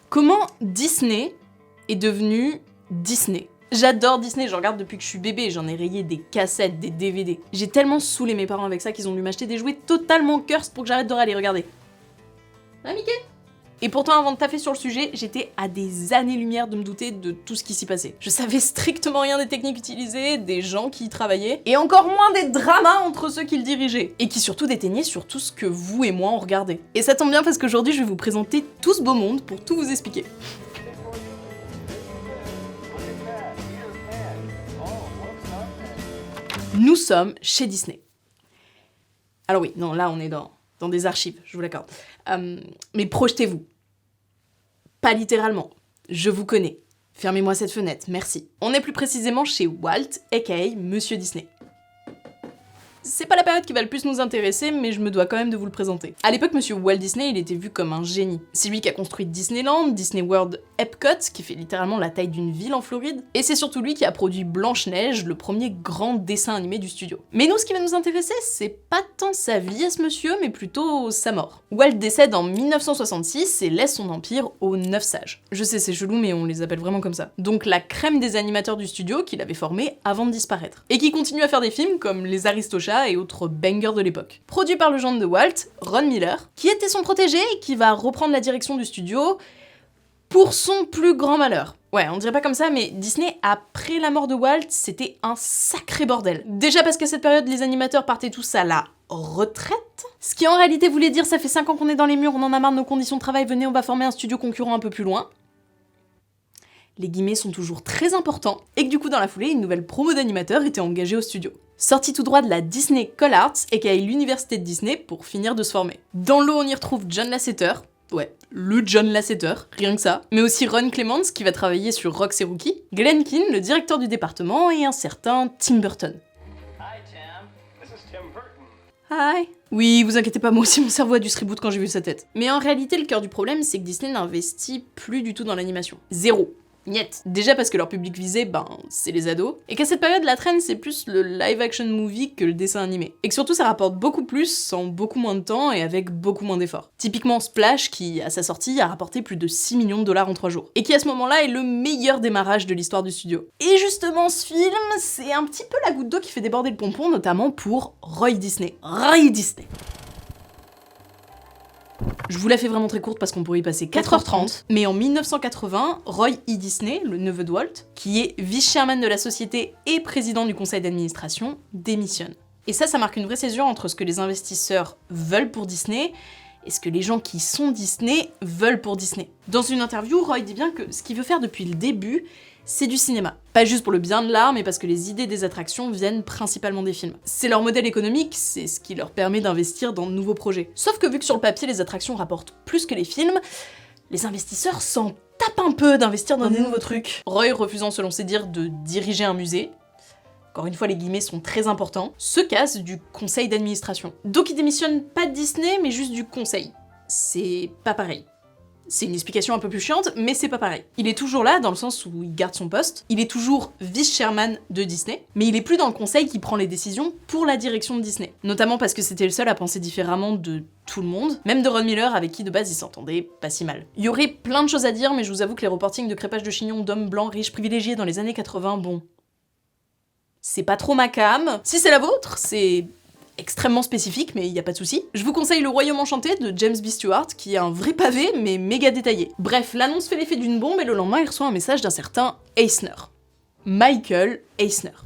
Comment Disney est devenu Disney? J'adore Disney, j'en regarde depuis que je suis bébé, j'en ai rayé des cassettes, des DVD. J'ai tellement saoulé mes parents avec ça qu'ils ont dû m'acheter des jouets totalement cursed pour que j'arrête de râler, regardez. Ah, Mickey? Et pourtant, avant de taffer sur le sujet, j'étais à des années-lumière de me douter de tout ce qui s'y passait. Je savais strictement rien des techniques utilisées, des gens qui y travaillaient, et encore moins des dramas entre ceux qui le dirigeaient, et qui surtout déteignaient sur tout ce que vous et moi on regardait. Et ça tombe bien parce qu'aujourd'hui, je vais vous présenter tout ce beau monde pour tout vous expliquer. Nous sommes chez Disney. Alors oui, non, là on est dans des archives, je vous l'accorde. Mais projetez-vous. Pas littéralement. Je vous connais. Fermez-moi cette fenêtre, merci. On est plus précisément chez Walt, aka Monsieur Disney. C'est pas la période qui va le plus nous intéresser, mais je me dois quand même de vous le présenter. À l'époque, Monsieur Walt Disney, il était vu comme un génie. C'est lui qui a construit Disneyland, Disney World, Epcot, qui fait littéralement la taille d'une ville en Floride, et c'est surtout lui qui a produit Blanche-Neige, le premier grand dessin animé du studio. Mais nous, ce qui va nous intéresser, c'est pas tant sa vie à ce monsieur, mais plutôt sa mort. Walt décède en 1966 et laisse son empire aux 9 sages. Je sais, c'est chelou, mais on les appelle vraiment comme ça. Donc la crème des animateurs du studio qu'il avait formé avant de disparaître. Et qui continue à faire des films comme Les Aristochats et autres bangers de l'époque. Produit par le gendre de Walt, Ron Miller, qui était son protégé et qui va reprendre la direction du studio pour son plus grand malheur. Ouais, on dirait pas comme ça, mais Disney, après la mort de Walt, c'était un sacré bordel. Déjà parce qu'à cette période, les animateurs partaient tous à la retraite, ce qui en réalité voulait dire ça fait 5 ans qu'on est dans les murs, on en a marre de nos conditions de travail, venez on va former un studio concurrent un peu plus loin. Les guillemets sont toujours très importants, et que du coup dans la foulée, une nouvelle promo d'animateurs était engagée au studio. Sorti tout droit de la Disney College Arts, aka l'université de Disney, pour finir de se former. Dans l'eau, on y retrouve John Lasseter, ouais, le John Lasseter, rien que ça, mais aussi Ron Clements, qui va travailler sur Rox et Rookie, Glenn Keane, le directeur du département, et un certain Tim Burton. Hi Tim, this is Tim Burton. Hi. Oui, vous inquiétez pas, moi aussi mon cerveau a dû se reboot quand j'ai vu sa tête. Mais en réalité, le cœur du problème, c'est que Disney n'investit plus du tout dans l'animation. Zéro. Niet. Déjà parce que leur public visé, c'est les ados, et qu'à cette période, la trend, c'est plus le live-action movie que le dessin animé. Et que surtout, ça rapporte beaucoup plus, en beaucoup moins de temps, et avec beaucoup moins d'efforts. Typiquement Splash, qui, à sa sortie, a rapporté plus de 6 millions de dollars en 3 jours. Et qui, à ce moment-là, est le meilleur démarrage de l'histoire du studio. Et justement, ce film, c'est un petit peu la goutte d'eau qui fait déborder le pompon, notamment pour Roy Disney. Roy Disney. Je vous la fais vraiment très courte parce qu'on pourrait y passer 4h30, mais en 1980, Roy E. Disney, le neveu de Walt, qui est vice-chairman de la société et président du conseil d'administration, démissionne. Et ça marque une vraie césure entre ce que les investisseurs veulent pour Disney et ce que les gens qui sont Disney veulent pour Disney. Dans une interview, Roy dit bien que ce qu'il veut faire depuis le début, c'est du cinéma. Pas juste pour le bien de l'art, mais parce que les idées des attractions viennent principalement des films. C'est leur modèle économique, c'est ce qui leur permet d'investir dans de nouveaux projets. Sauf que vu que sur le papier, les attractions rapportent plus que les films, les investisseurs s'en tapent un peu d'investir dans des nouveaux trucs. Roy, refusant selon ses dires de diriger un musée, encore une fois les guillemets sont très importants, se casse du conseil d'administration. Donc il démissionne pas de Disney, mais juste du conseil. C'est pas pareil. C'est une explication un peu plus chiante, mais c'est pas pareil. Il est toujours là, dans le sens où il garde son poste, il est toujours vice-chairman de Disney, mais il est plus dans le conseil qui prend les décisions pour la direction de Disney. Notamment parce que c'était le seul à penser différemment de tout le monde, même de Ron Miller avec qui de base il s'entendait pas si mal. Il y aurait plein de choses à dire, mais je vous avoue que les reportings de crépage de chignon d'hommes blancs riches privilégiés dans les années 80, bon... c'est pas trop ma came. Si c'est la vôtre, c'est... extrêmement spécifique, mais y a pas de souci. Je vous conseille Le Royaume Enchanté de James B. Stewart, qui est un vrai pavé, mais méga détaillé. Bref, l'annonce fait l'effet d'une bombe et le lendemain, il reçoit un message d'un certain Eisner. Michael Eisner.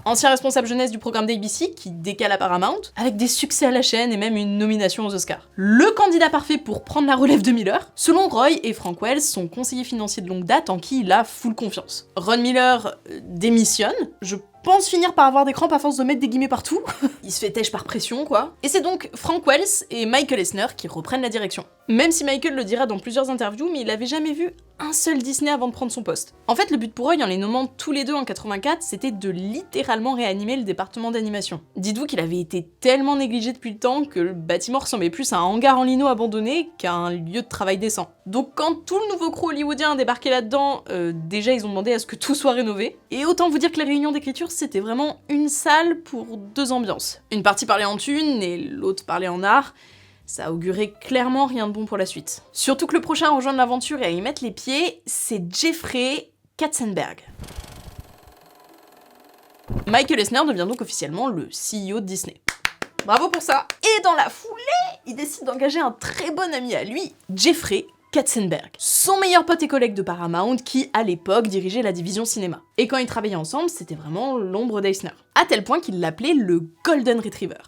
Ancien responsable jeunesse du programme d'ABC, qui décale à Paramount, avec des succès à la chaîne et même une nomination aux Oscars. Le candidat parfait pour prendre la relève de Miller, selon Roy et Frank Wells, son conseiller financier de longue date en qui il a full confiance. Ron Miller démissionne, je pense finir par avoir des crampes à force de mettre des guillemets partout. Il se fait têche par pression, quoi. Et c'est donc Frank Wells et Michael Eisner qui reprennent la direction. Même si Michael le dira dans plusieurs interviews, mais il avait jamais vu un seul Disney avant de prendre son poste. En fait, le but pour Roy, en les nommant tous les deux en 84, c'était de littéralement réanimer le département d'animation. Dites-vous qu'il avait été tellement négligé depuis le temps que le bâtiment ressemblait plus à un hangar en lino abandonné qu'à un lieu de travail décent. Donc quand tout le nouveau crew hollywoodien a débarqué là-dedans, déjà ils ont demandé à ce que tout soit rénové. Et autant vous dire que les réunions d'écriture, c'était vraiment une salle pour deux ambiances. Une partie parlait en thunes et l'autre parlait en art. Ça augurait clairement rien de bon pour la suite. Surtout que le prochain à rejoindre l'aventure et à y mettre les pieds, c'est Jeffrey Katzenberg. Michael Eisner devient donc officiellement le CEO de Disney. Bravo pour ça. Et dans la foulée, il décide d'engager un très bon ami à lui, Jeffrey Katzenberg, son meilleur pote et collègue de Paramount qui, à l'époque, dirigeait la division cinéma. Et quand ils travaillaient ensemble, c'était vraiment l'ombre d'Eisner. À tel point qu'il l'appelait le Golden Retriever.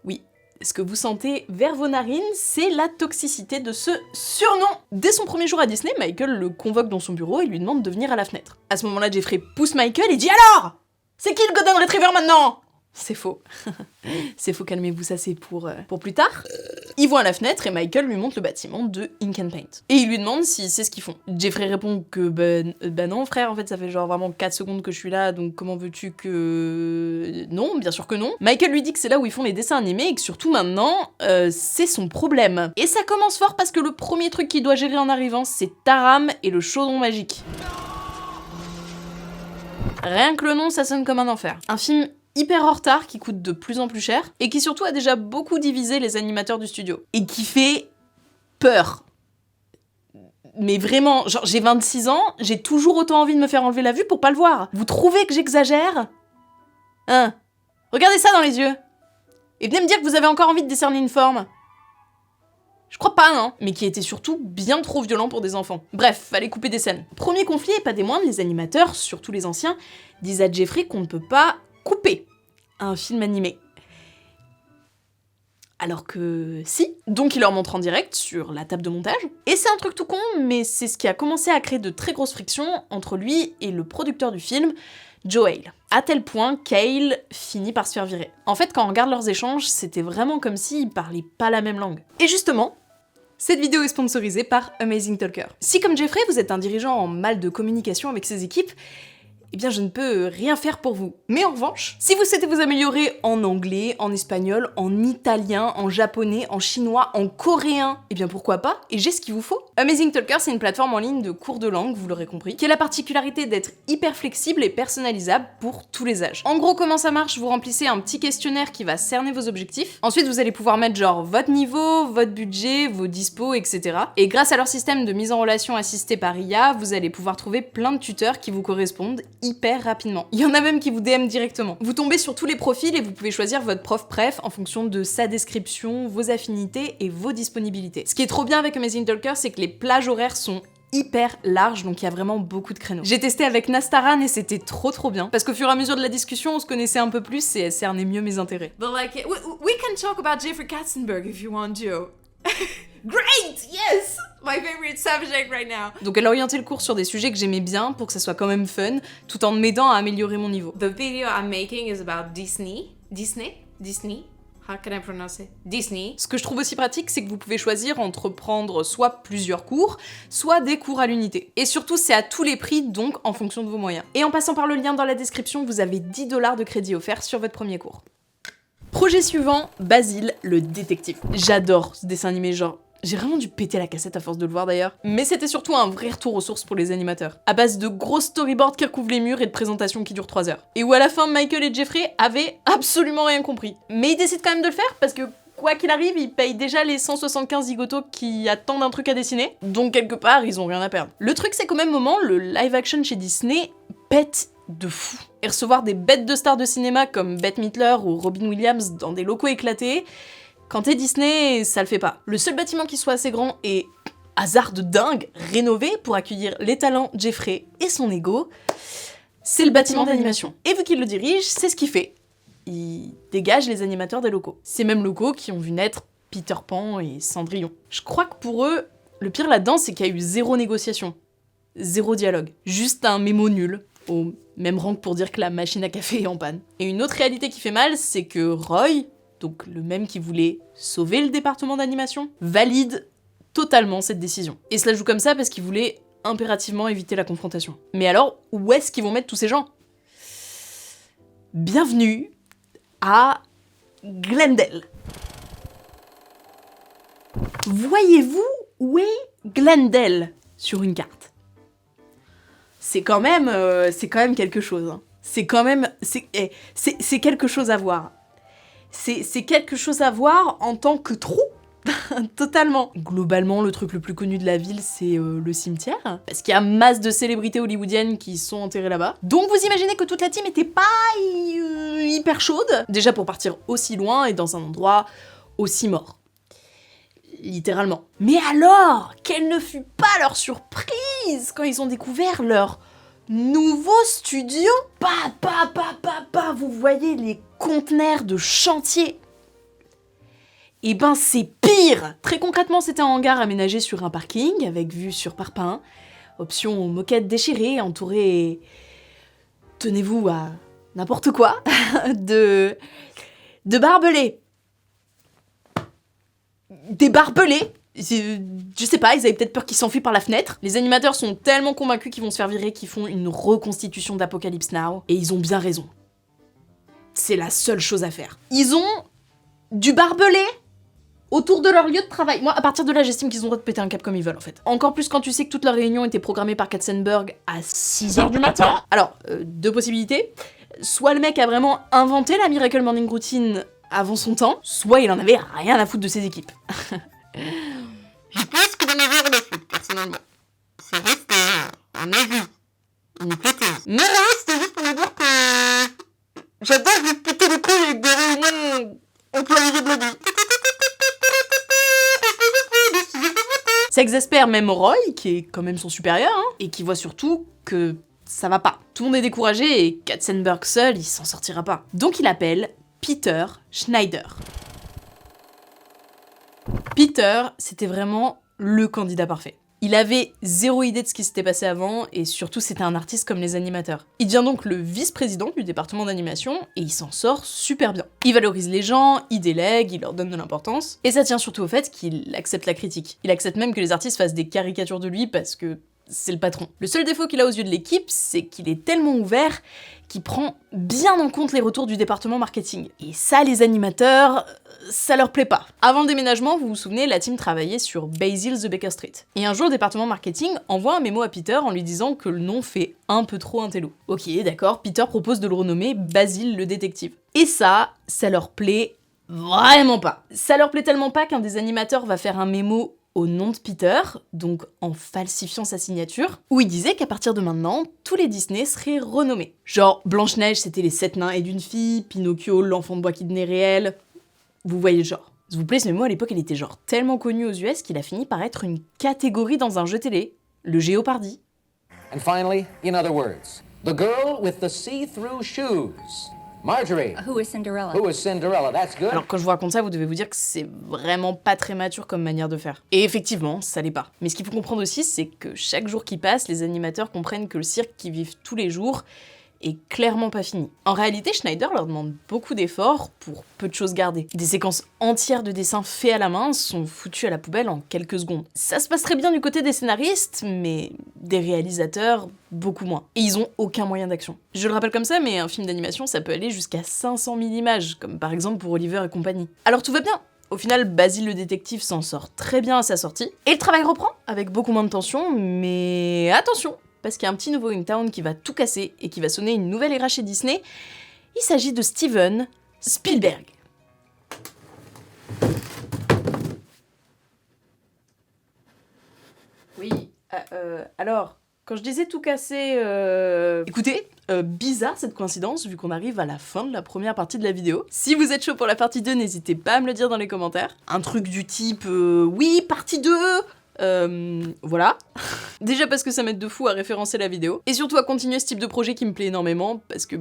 Oui, ce que vous sentez vers vos narines, c'est la toxicité de ce surnom. Dès son premier jour à Disney, Michael le convoque dans son bureau et lui demande de venir à la fenêtre. À ce moment-là, Jeffrey pousse Michael et dit « Alors ? C'est qui le Golden Retriever maintenant ?» C'est faux. C'est faux, calmez-vous, ça c'est pour plus tard. Il voit à la fenêtre et Michael lui montre le bâtiment de Ink and Paint. Et il lui demande si c'est ce qu'ils font. Jeffrey répond que ben non frère, en fait ça fait genre vraiment 4 secondes que je suis là, donc comment veux-tu que... Non, bien sûr que non. Michael lui dit que c'est là où ils font les dessins animés et que surtout maintenant, c'est son problème. Et ça commence fort parce que le premier truc qu'il doit gérer en arrivant, c'est Taram et le chaudron magique. Rien que le nom, ça sonne comme un enfer. Un film hyper en retard, qui coûte de plus en plus cher, et qui surtout a déjà beaucoup divisé les animateurs du studio. Et qui fait peur. Mais vraiment, genre j'ai 26 ans, j'ai toujours autant envie de me faire enlever la vue pour pas le voir. Vous trouvez que j'exagère ? Hein ? Regardez ça dans les yeux. Et venez me dire que vous avez encore envie de décerner une forme. Je crois pas, non. Mais qui était surtout bien trop violent pour des enfants. Bref, fallait couper des scènes. Premier conflit, et pas des moindres, les animateurs, surtout les anciens, disent à Jeffrey qu'on ne peut pas couper un film animé. Alors que si. Donc il leur montre en direct sur la table de montage. Et c'est un truc tout con, mais c'est ce qui a commencé à créer de très grosses frictions entre lui et le producteur du film, Joe Hale. À tel point qu'Hale finit par se faire virer. En fait, quand on regarde leurs échanges, c'était vraiment comme s'ils parlaient pas la même langue. Et justement, cette vidéo est sponsorisée par Amazing Talker. Si comme Jeffrey, vous êtes un dirigeant en mal de communication avec ses équipes, eh bien je ne peux rien faire pour vous. Mais en revanche, si vous souhaitez vous améliorer en anglais, en espagnol, en italien, en japonais, en chinois, en coréen, eh bien pourquoi pas, et j'ai ce qu'il vous faut. Amazing Talker, c'est une plateforme en ligne de cours de langue, vous l'aurez compris, qui a la particularité d'être hyper flexible et personnalisable pour tous les âges. En gros, comment ça marche ? Vous remplissez un petit questionnaire qui va cerner vos objectifs. Ensuite, vous allez pouvoir mettre genre votre niveau, votre budget, vos dispos, etc. Et grâce à leur système de mise en relation assisté par IA, vous allez pouvoir trouver plein de tuteurs qui vous correspondent hyper rapidement. Il y en a même qui vous DM directement. Vous tombez sur tous les profils et vous pouvez choisir votre prof préf en fonction de sa description, vos affinités et vos disponibilités. Ce qui est trop bien avec Amazing Talker, c'est que les plages horaires sont hyper larges, donc il y a vraiment beaucoup de créneaux. J'ai testé avec Nastaran et c'était trop bien, parce qu'au fur et à mesure de la discussion, on se connaissait un peu plus et elle cernait mieux mes intérêts. But like, we can talk about Jeffrey Katzenberg if you want to. Great! Yes! My favorite subject right now. Donc elle a orienté le cours sur des sujets que j'aimais bien pour que ça soit quand même fun, tout en m'aidant à améliorer mon niveau. The video I'm making is about Disney. How can I pronounce it? Disney. Ce que je trouve aussi pratique, c'est que vous pouvez choisir entre prendre soit plusieurs cours, soit des cours à l'unité. Et surtout, c'est à tous les prix, donc en fonction de vos moyens. Et en passant par le lien dans la description, vous avez 10 $ de crédit offert sur votre premier cours. Projet suivant, Basile, le détective. J'adore ce dessin animé, genre, j'ai vraiment dû péter la cassette à force de le voir d'ailleurs. Mais c'était surtout un vrai retour aux sources pour les animateurs. À base de gros storyboards qui recouvrent les murs et de présentations qui durent 3 heures. Et où à la fin, Michael et Jeffrey avaient absolument rien compris. Mais ils décident quand même de le faire parce que, quoi qu'il arrive, ils payent déjà les 175 zigotos qui attendent un truc à dessiner. Donc quelque part, ils ont rien à perdre. Le truc, c'est qu'au même moment, le live action chez Disney pète de fou. Et recevoir des bêtes de stars de cinéma comme Bette Midler ou Robin Williams dans des locaux éclatés, quand t'es Disney, ça le fait pas. Le seul bâtiment qui soit assez grand et, hasard de dingue, rénové pour accueillir les talents Jeffrey et son ego, c'est le bâtiment d'animation. Et vu qu'il le dirige, c'est ce qu'il fait. Il dégage les animateurs des locaux. Ces mêmes locaux qui ont vu naître Peter Pan et Cendrillon. Je crois que pour eux, le pire là-dedans, c'est qu'il y a eu 0 négociation, 0 dialogue. Juste un mémo nul, au même rang que pour dire que la machine à café est en panne. Et une autre réalité qui fait mal, c'est que Roy, donc le même qui voulait sauver le département d'animation, valide totalement cette décision. Et cela joue comme ça parce qu'il voulait impérativement éviter la confrontation. Mais alors, où est-ce qu'ils vont mettre tous ces gens ? Bienvenue à Glendale. Voyez-vous où est Glendale sur une carte ? C'est quand même quelque chose. Hein. C'est quelque chose à voir. C'est quelque chose à voir en tant que trou. Totalement. Globalement, le truc le plus connu de la ville, c'est le cimetière. Parce qu'il y a masse de célébrités hollywoodiennes qui sont enterrées là-bas. Donc vous imaginez que toute la team était pas hyper chaude. Déjà pour partir aussi loin et dans un endroit aussi mort. Littéralement. Mais alors, quelle ne fut pas leur surprise quand ils ont découvert leur nouveau studio. Vous voyez les conteneurs de chantier. Et ben c'est pire. Très concrètement, c'était un hangar aménagé sur un parking avec vue sur Parpaing, option moquette déchirée, entourée, tenez-vous à n'importe quoi, de barbelés. Des barbelés. Je sais pas, ils avaient peut-être peur qu'ils s'enfuient par la fenêtre. Les animateurs sont tellement convaincus qu'ils vont se faire virer qu'ils font une reconstitution d'Apocalypse Now. Et ils ont bien raison. C'est la seule chose à faire. Ils ont du barbelé autour de leur lieu de travail. Moi, à partir de là, j'estime qu'ils ont le droit de péter un câble comme ils veulent, en fait. Encore plus quand tu sais que toute leur réunion était programmée par Katzenberg à 6h du matin. Alors, deux possibilités. Soit le mec a vraiment inventé la Miracle Morning Routine avant son temps, soit il en avait rien à foutre de ses équipes. Je pense que j'en avais rien à foutre, personnellement. C'est resté un avis, une hypothèse. Mais là, c'était juste pour me dire que j'adore vous péter les couilles avec des réunions employés de la vie. Ça exaspère même Roy, qui est quand même son supérieur, hein, et qui voit surtout que ça va pas. Tout le monde est découragé et Katzenberg seul, il s'en sortira pas. Donc il appelle Peter Schneider. Peter, c'était vraiment le candidat parfait. Il avait zéro idée de ce qui s'était passé avant, et surtout c'était un artiste comme les animateurs. Il devient donc le vice-président du département d'animation, et il s'en sort super bien. Il valorise les gens, il délègue, il leur donne de l'importance, et ça tient surtout au fait qu'il accepte la critique. Il accepte même que les artistes fassent des caricatures de lui parce que c'est le patron. Le seul défaut qu'il a aux yeux de l'équipe, c'est qu'il est tellement ouvert qu'il prend bien en compte les retours du département marketing. Et ça, les animateurs, ça leur plaît pas. Avant le déménagement, vous vous souvenez, la team travaillait sur Basil the Baker Street. Et un jour, le département marketing envoie un mémo à Peter en lui disant que le nom fait un peu trop intello. Ok, d'accord, Peter propose de le renommer Basil le détective. Et ça leur plaît vraiment pas. Ça leur plaît tellement pas qu'un des animateurs va faire un mémo au nom de Peter, donc en falsifiant sa signature, où il disait qu'à partir de maintenant, tous les Disney seraient renommés. Genre, Blanche-Neige, c'était les 7 nains et d'une fille, Pinocchio, l'enfant de bois qui devenait réel. Vous voyez le genre. S'il vous plaît, ce mémo, à l'époque, il était genre tellement connu aux US qu'il a fini par être une catégorie dans un jeu télé, le Jeopardy. And finally, in other words, the girl with the see-through shoes. Marjorie. Who is Cinderella? Who is Cinderella? That's good. Alors quand je vous raconte ça, vous devez vous dire que c'est vraiment pas très mature comme manière de faire. Et effectivement, ça l'est pas. Mais ce qu'il faut comprendre aussi, c'est que chaque jour qui passe, les animateurs comprennent que le cirque qu'ils vivent tous les jours est clairement pas fini. En réalité, Schneider leur demande beaucoup d'efforts pour peu de choses gardées. Des séquences entières de dessins faits à la main sont foutues à la poubelle en quelques secondes. Ça se passe très bien du côté des scénaristes, mais des réalisateurs, beaucoup moins. Et ils ont aucun moyen d'action. Je le rappelle comme ça, mais un film d'animation, ça peut aller jusqu'à 500 000 images, comme par exemple pour Oliver et compagnie. Alors tout va bien. Au final, Basil le détective s'en sort très bien à sa sortie, et le travail reprend, avec beaucoup moins de tension, mais attention, parce qu'il y a un petit nouveau in town qui va tout casser et qui va sonner une nouvelle era chez Disney. Il s'agit de Steven Spielberg. Oui, alors, quand je disais tout casser... Écoutez, bizarre cette coïncidence, vu qu'on arrive à la fin de la première partie de la vidéo. Si vous êtes chaud pour la partie 2, n'hésitez pas à me le dire dans les commentaires. Un truc du type, oui, partie 2 voilà. Déjà parce que ça m'aide de fou à référencer la vidéo. Et surtout à continuer ce type de projet qui me plaît énormément, parce que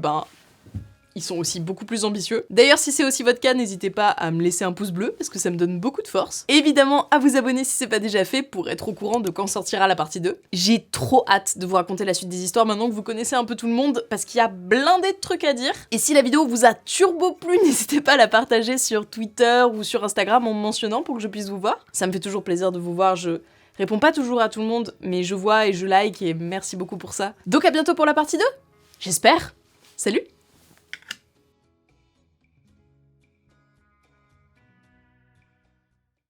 ils sont aussi beaucoup plus ambitieux. D'ailleurs, si c'est aussi votre cas, n'hésitez pas à me laisser un pouce bleu, parce que ça me donne beaucoup de force. Et évidemment, à vous abonner si c'est pas déjà fait, pour être au courant de quand sortira la partie 2. J'ai trop hâte de vous raconter la suite des histoires maintenant que vous connaissez un peu tout le monde, parce qu'il y a blindé de trucs à dire. Et si la vidéo vous a turbo plu, n'hésitez pas à la partager sur Twitter ou sur Instagram en me mentionnant pour que je puisse vous voir. Ça me fait toujours plaisir de vous voir, je réponds pas toujours à tout le monde, mais je vois et je like, et merci beaucoup pour ça. Donc à bientôt pour la partie 2, j'espère. Salut!